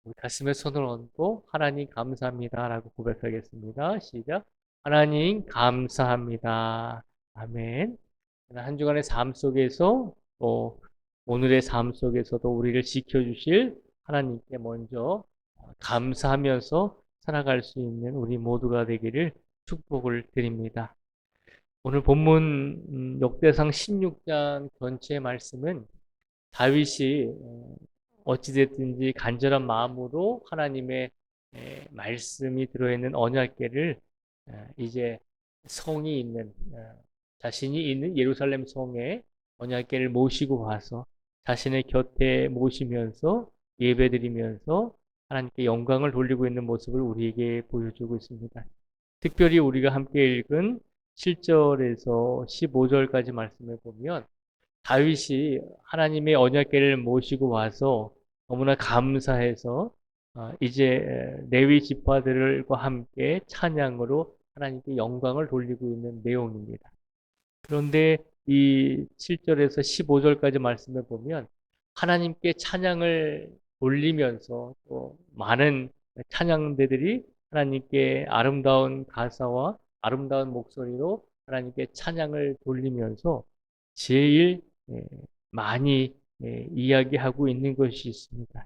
우리 가슴에 손을 얹고 하나님 감사합니다 라고 고백하겠습니다. 시작. 하나님 감사합니다. 아멘. 한 주간의 삶 속에서 또 오늘의 삶 속에서도 우리를 지켜주실 하나님께 먼저 감사하면서 살아갈 수 있는 우리 모두가 되기를 축복을 드립니다. 오늘 본문 역대상 16장 전체 말씀은 다윗이 어찌됐든지 간절한 마음으로 하나님의 말씀이 들어있는 언약궤를 이제 성이 있는 자신이 있는 예루살렘 성에 언약궤를 모시고 와서 자신의 곁에 모시면서 예배드리면서 하나님께 영광을 돌리고 있는 모습을 우리에게 보여주고 있습니다. 특별히 우리가 함께 읽은 7절에서 15절까지 말씀을 보면 다윗이 하나님의 언약궤를 모시고 와서 너무나 감사해서 이제 레위 지파들과 함께 찬양으로 하나님께 영광을 돌리고 있는 내용입니다. 그런데 이 7절에서 15절까지 말씀을 보면 하나님께 찬양을 돌리면서 또 많은 찬양대들이 하나님께 아름다운 가사와 아름다운 목소리로 하나님께 찬양을 돌리면서 제일 많이 이야기하고 있는 것이 있습니다.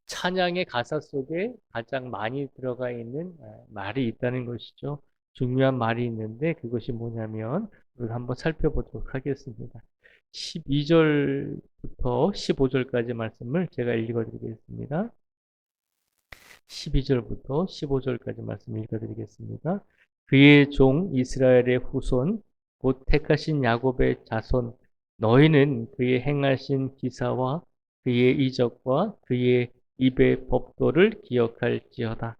찬양의 가사 속에 가장 많이 들어가 있는 말이 있다는 것이죠. 중요한 말이 있는데 그것이 뭐냐면 우리가 한번 살펴보도록 하겠습니다. 12절부터 15절까지 말씀을 제가 읽어드리겠습니다. 12절부터 15절까지 말씀 읽어드리겠습니다. 그의 종 이스라엘의 후손 곧 택하신 야곱의 자손 너희는 그의 행하신 기사와 그의 이적과 그의 입의 법도를 기억할지어다.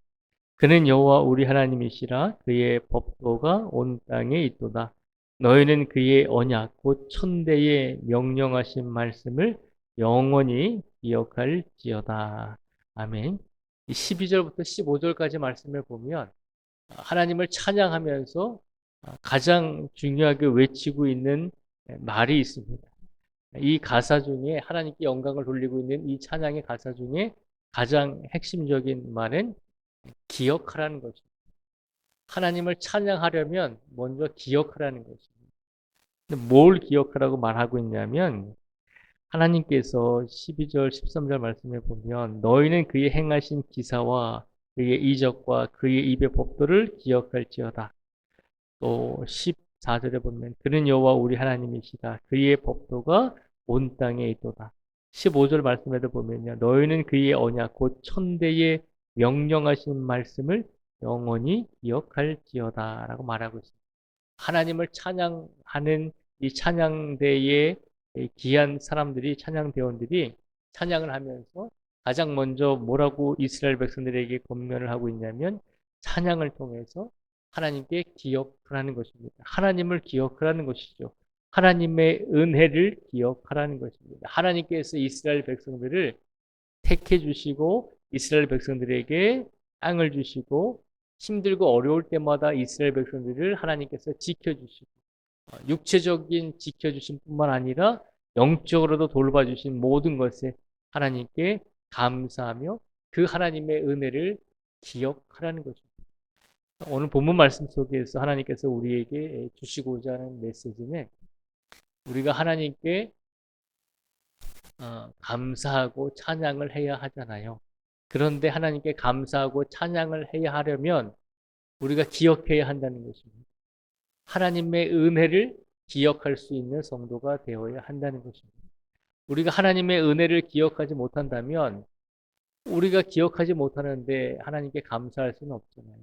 그는 여호와 우리 하나님이시라. 그의 법도가 온 땅에 있도다. 너희는 그의 언약 곧 천대의 명령하신 말씀을 영원히 기억할지어다. 아멘. 12절부터 15절까지 말씀을 보면 하나님을 찬양하면서 가장 중요하게 외치고 있는 말이 있습니다. 이 가사 중에 하나님께 영광을 돌리고 있는 이 찬양의 가사 중에 가장 핵심적인 말은 기억하라는 것입니다. 하나님을 찬양하려면 먼저 기억하라는 것입니다. 근데 뭘 기억하라고 말하고 있냐면 하나님께서 12절, 13절 말씀에 보면 너희는 그의 행하신 기사와 그의 이적과 그의 입의 법도를 기억할지어다. 또 14절에 보면 그는 여호와 우리 하나님이시다. 그의 법도가 온 땅에 있도다. 15절 말씀에도 보면요. 너희는 그의 언약 곧 천대의 명령하신 말씀을 영원히 기억할지어다 라고 말하고 있습니다. 하나님을 찬양하는 이 찬양대의 귀한 사람들이 찬양대원들이 찬양을 하면서 가장 먼저 뭐라고 이스라엘 백성들에게 권면을 하고 있냐면 찬양을 통해서 하나님께 기억하라는 것입니다. 하나님을 기억하라는 것이죠. 하나님의 은혜를 기억하라는 것입니다. 하나님께서 이스라엘 백성들을 택해 주시고 이스라엘 백성들에게 땅을 주시고 힘들고 어려울 때마다 이스라엘 백성들을 하나님께서 지켜주시고 육체적인 지켜주심뿐만 아니라 영적으로도 돌봐주신 모든 것에 하나님께 감사하며 그 하나님의 은혜를 기억하라는 것입니다. 오늘 본문 말씀 속에서 하나님께서 우리에게 주시고자 하는 메시지는 우리가 하나님께 감사하고 찬양을 해야 하잖아요. 그런데 하나님께 감사하고 찬양을 해야 하려면 우리가 기억해야 한다는 것입니다. 하나님의 은혜를 기억할 수 있는 성도가 되어야 한다는 것입니다. 우리가 하나님의 은혜를 기억하지 못한다면 우리가 기억하지 못하는데 하나님께 감사할 수는 없잖아요.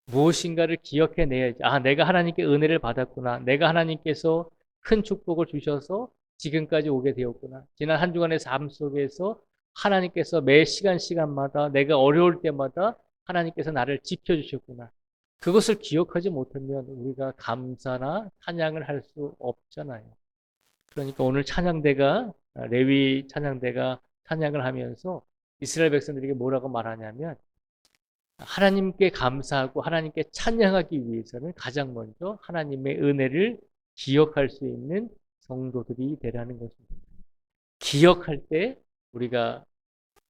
무엇인가를 기억해내야지. 아, 내가 하나님께 은혜를 받았구나. 내가 하나님께서 큰 축복을 주셔서 지금까지 오게 되었구나. 지난 한 주간의 삶 속에서 하나님께서 매 시간마다 내가 어려울 때마다 하나님께서 나를 지켜주셨구나. 그것을 기억하지 못하면 우리가 감사나 찬양을 할 수 없잖아요. 그러니까 오늘 찬양대가 레위 찬양대가 찬양을 하면서 이스라엘 백성들에게 뭐라고 말하냐면 하나님께 감사하고 하나님께 찬양하기 위해서는 가장 먼저 하나님의 은혜를 기억할 수 있는 성도들이 되라는 것입니다. 기억할 때 우리가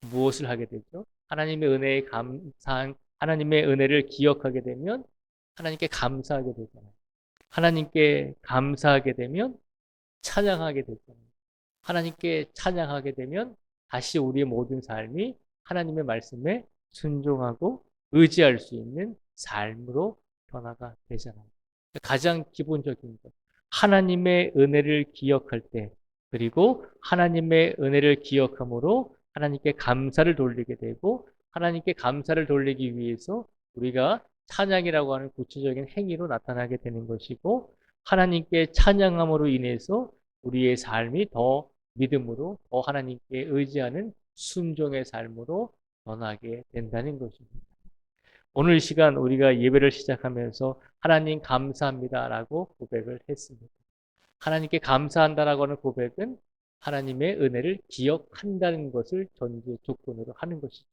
무엇을 하게 되죠? 하나님의 은혜에 감사한 하나님의 은혜를 기억하게 되면 하나님께 감사하게 되잖아요. 하나님께 감사하게 되면 찬양하게 되잖아요. 하나님께 찬양하게 되면 다시 우리의 모든 삶이 하나님의 말씀에 순종하고 의지할 수 있는 삶으로 변화가 되잖아요. 가장 기본적인 것. 하나님의 은혜를 기억할 때, 그리고 하나님의 은혜를 기억함으로 하나님께 감사를 돌리게 되고, 하나님께 감사를 돌리기 위해서 우리가 찬양이라고 하는 구체적인 행위로 나타나게 되는 것이고, 하나님께 찬양함으로 인해서 우리의 삶이 더 믿음으로, 더 하나님께 의지하는 순종의 삶으로 변하게 된다는 것입니다. 오늘 이 시간 우리가 예배를 시작하면서 하나님 감사합니다라고 고백을 했습니다. 하나님께 감사한다라고 하는 고백은 하나님의 은혜를 기억한다는 것을 전제 조건으로 하는 것이죠.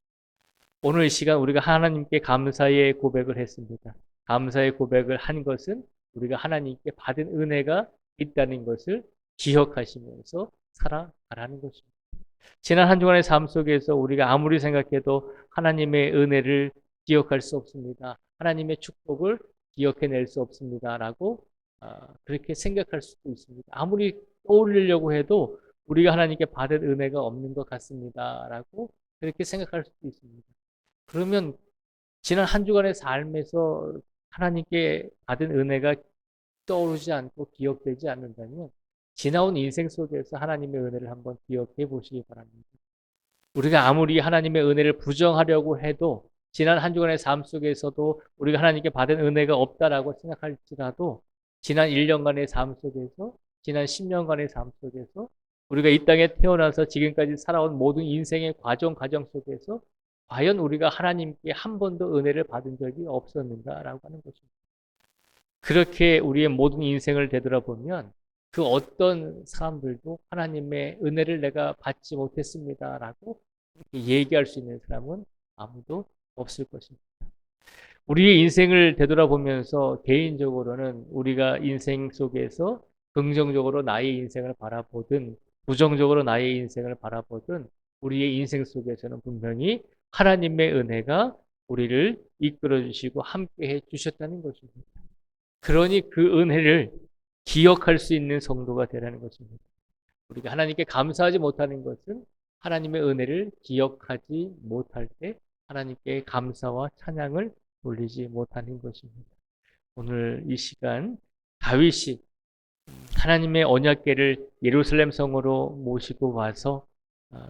오늘 이 시간 우리가 하나님께 감사의 고백을 했습니다. 감사의 고백을 한 것은 우리가 하나님께 받은 은혜가 있다는 것을 기억하시면서 살아가라는 것입니다. 지난 한 주간의 삶 속에서 우리가 아무리 생각해도 하나님의 은혜를 기억할 수 없습니다. 하나님의 축복을 기억해낼 수 없습니다라고 그렇게 생각할 수도 있습니다. 아무리 떠올리려고 해도 우리가 하나님께 받은 은혜가 없는 것 같습니다라고 그렇게 생각할 수도 있습니다. 그러면 지난 한 주간의 삶에서 하나님께 받은 은혜가 떠오르지 않고 기억되지 않는다면 지나온 인생 속에서 하나님의 은혜를 한번 기억해 보시기 바랍니다. 우리가 아무리 하나님의 은혜를 부정하려고 해도 지난 한 주간의 삶 속에서도 우리가 하나님께 받은 은혜가 없다라고 생각할지라도 지난 1년간의 삶 속에서, 지난 10년간의 삶 속에서 우리가 이 땅에 태어나서 지금까지 살아온 모든 인생의 과정 속에서 과연 우리가 하나님께 한 번도 은혜를 받은 적이 없었는가라고 하는 것입니다. 그렇게 우리의 모든 인생을 되돌아보면 그 어떤 사람들도 하나님의 은혜를 내가 받지 못했습니다라고 얘기할 수 있는 사람은 아무도 없을 것입니다. 우리의 인생을 되돌아보면서 개인적으로는 우리가 인생 속에서 긍정적으로 나의 인생을 바라보든 부정적으로 나의 인생을 바라보든 우리의 인생 속에서는 분명히 하나님의 은혜가 우리를 이끌어 주시고 함께 해 주셨다는 것입니다. 그러니 그 은혜를 기억할 수 있는 성도가 되라는 것입니다. 우리가 하나님께 감사하지 못하는 것은 하나님의 은혜를 기억하지 못할 때 하나님께 감사와 찬양을 돌리지 못하는 것입니다. 오늘 이 시간 다윗이 하나님의 언약궤를 예루살렘 성으로 모시고 와서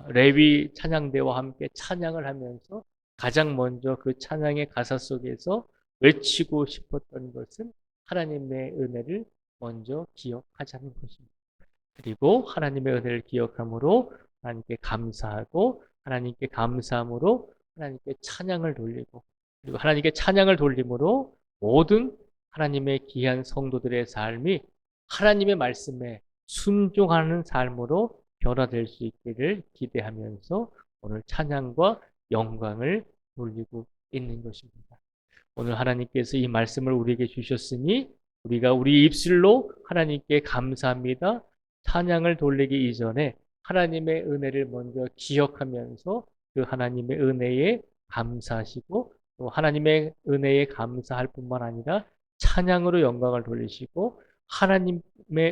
레위 찬양대와 함께 찬양을 하면서 가장 먼저 그 찬양의 가사 속에서 외치고 싶었던 것은 하나님의 은혜를 먼저 기억하자는 것입니다. 그리고 하나님의 은혜를 기억함으로 하나님께 감사하고 하나님께 감사함으로 하나님께 찬양을 돌리고 그리고 하나님께 찬양을 돌림으로 모든 하나님의 귀한 성도들의 삶이 하나님의 말씀에 순종하는 삶으로 변화될 수 있기를 기대하면서 오늘 찬양과 영광을 돌리고 있는 것입니다. 오늘 하나님께서 이 말씀을 우리에게 주셨으니 우리가 우리 입술로 하나님께 감사합니다. 찬양을 돌리기 이전에 하나님의 은혜를 먼저 기억하면서 그 하나님의 은혜에 감사하시고 또 하나님의 은혜에 감사할 뿐만 아니라 찬양으로 영광을 돌리시고 하나님의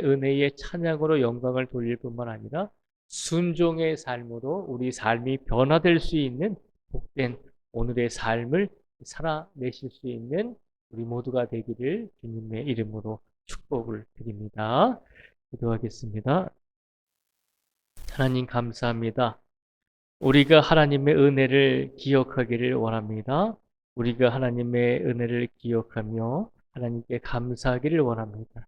은혜에 찬양으로 영광을 돌릴 뿐만 아니라 순종의 삶으로 우리 삶이 변화될 수 있는 복된 오늘의 삶을 살아내실 수 있는 우리 모두가 되기를 주님의 이름으로 축복을 드립니다. 기도하겠습니다. 하나님 감사합니다. 우리가 하나님의 은혜를 기억하기를 원합니다. 우리가 하나님의 은혜를 기억하며 하나님께 감사하기를 원합니다.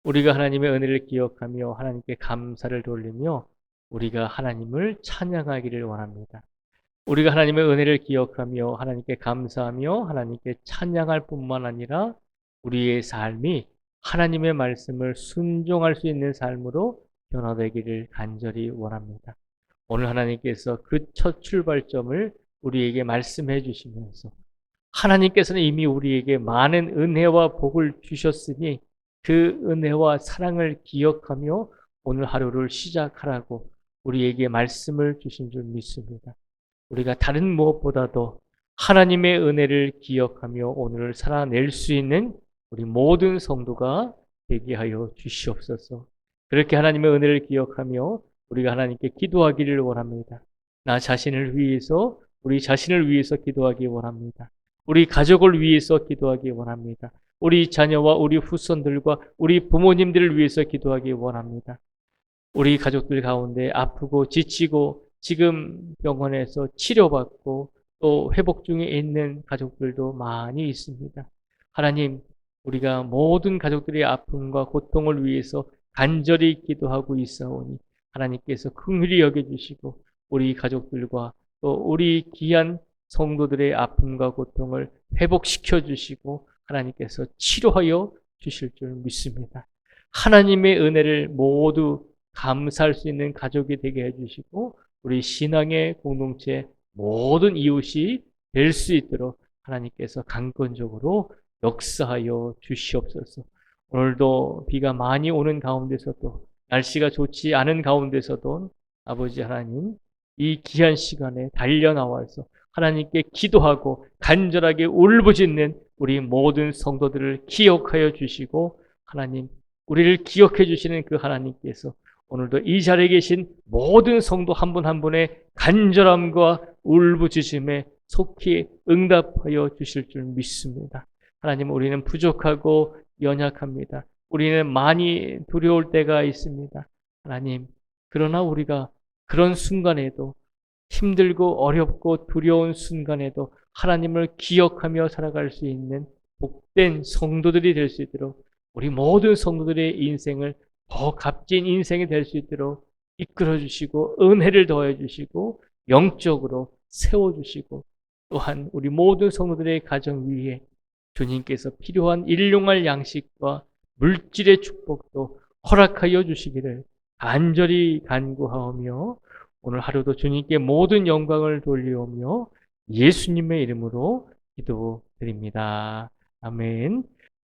우리가 하나님의 은혜를 기억하며 하나님께 감사를 돌리며 우리가 하나님을 찬양하기를 원합니다. 우리가 하나님의 은혜를 기억하며 하나님께 감사하며 하나님께 찬양할 뿐만 아니라 우리의 삶이 하나님의 말씀을 순종할 수 있는 삶으로 변화되기를 간절히 원합니다. 오늘 하나님께서 그 첫 출발점을 우리에게 말씀해 주시면서 하나님께서는 이미 우리에게 많은 은혜와 복을 주셨으니 그 은혜와 사랑을 기억하며 오늘 하루를 시작하라고 우리에게 말씀을 주신 줄 믿습니다. 우리가 다른 무엇보다도 하나님의 은혜를 기억하며 오늘을 살아낼 수 있는 우리 모든 성도가 되게 하여 주시옵소서. 그렇게 하나님의 은혜를 기억하며 우리가 하나님께 기도하기를 원합니다. 나 자신을 위해서, 우리 자신을 위해서 기도하기 원합니다. 우리 가족을 위해서 기도하기 원합니다. 우리 자녀와 우리 후손들과 우리 부모님들을 위해서 기도하기 원합니다. 우리 가족들 가운데 아프고 지치고 지금 병원에서 치료받고 또 회복 중에 있는 가족들도 많이 있습니다. 하나님, 우리가 모든 가족들의 아픔과 고통을 위해서 간절히 기도하고 있사오니 하나님께서 긍휼히 여겨주시고 우리 가족들과 또 우리 귀한 성도들의 아픔과 고통을 회복시켜 주시고 하나님께서 치료하여 주실 줄 믿습니다. 하나님의 은혜를 모두 감사할 수 있는 가족이 되게 해주시고 우리 신앙의 공동체 모든 이웃이 될 수 있도록 하나님께서 강권적으로 역사하여 주시옵소서. 오늘도 비가 많이 오는 가운데서도 날씨가 좋지 않은 가운데서도 아버지 하나님 이 귀한 시간에 달려나와서 하나님께 기도하고 간절하게 울부짖는 우리 모든 성도들을 기억하여 주시고 하나님 우리를 기억해 주시는 그 하나님께서 오늘도 이 자리에 계신 모든 성도 한 분 한 분의 간절함과 울부짖음에 속히 응답하여 주실 줄 믿습니다. 하나님 우리는 부족하고 연약합니다. 우리는 많이 두려울 때가 있습니다. 하나님 그러나 우리가 그런 순간에도 힘들고 어렵고 두려운 순간에도 하나님을 기억하며 살아갈 수 있는 복된 성도들이 될 수 있도록 우리 모든 성도들의 인생을 더 값진 인생이 될 수 있도록 이끌어 주시고 은혜를 더해 주시고 영적으로 세워 주시고 또한 우리 모든 성도들의 가정 위에 주님께서 필요한 일용할 양식과 물질의 축복도 허락하여 주시기를 간절히 간구하오며 오늘 하루도 주님께 모든 영광을 돌리오며 예수님의 이름으로 기도드립니다. 아멘.